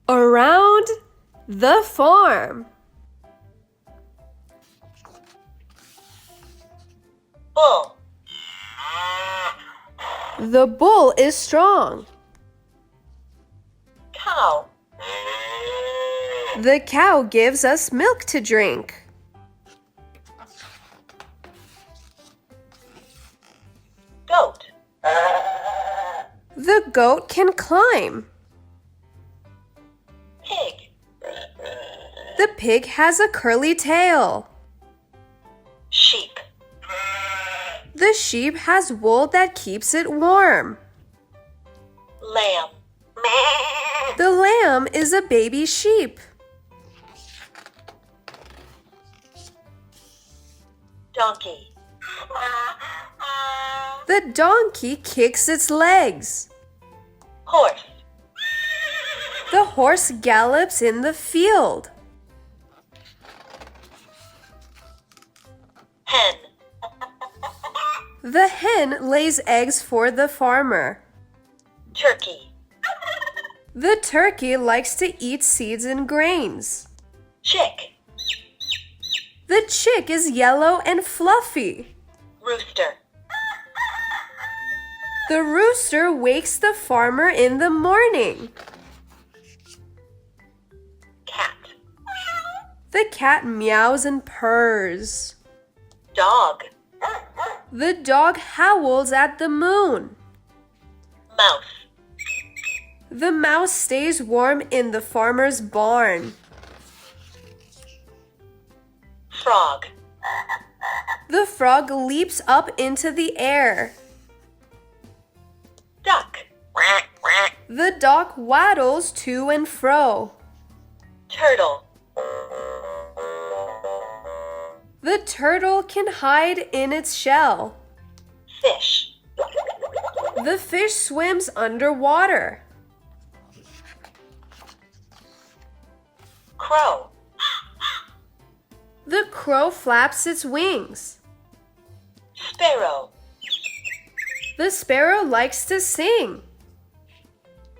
Around the farm. Bull. The bull is strong. Cow. The cow gives us milk to drink. Goat. The goat can climb. Pig. The pig has a curly tail. Sheep. The sheep has wool that keeps it warm. Lamb. The lamb is a baby sheep. Donkey. The donkey kicks its legs. Horse. The horse gallops in the field. Hen. The hen lays eggs for the farmer. Turkey. The turkey likes to eat seeds and grains. Chick. The chick is yellow and fluffy. Rooster. The rooster wakes the farmer in the morning. Cat. The cat meows and purrs. Dog. The dog howls at the moon. Mouse. The mouse stays warm in the farmer's barn. Frog. The frog leaps up into the air. Duck. The duck waddles to and fro. Turtle. The turtle can hide in its shell. Fish. The fish swims underwater. Crow. The crow flaps its wings. Sparrow. The sparrow likes to sing.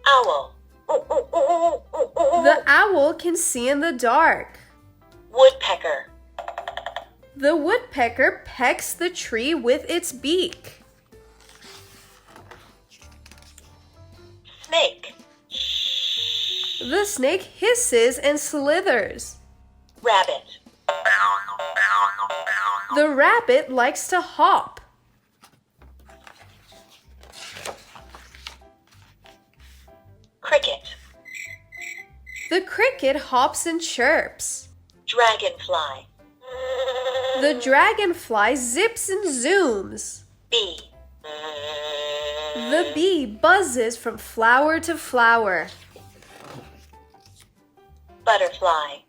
Owl. The owl can see in the dark. Woodpecker. The woodpecker pecks the tree with its beak. Snake. The snake hisses and slithers. Rabbit. The rabbit likes to hop. Cricket. The cricket hops and chirps. Dragonfly. The dragonfly zips and zooms. Bee. The bee buzzes from flower to flower. Butterfly.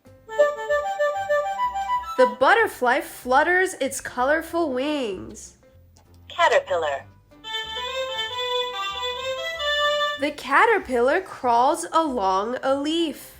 The butterfly flutters its colorful wings. Caterpillar. The caterpillar crawls along a leaf.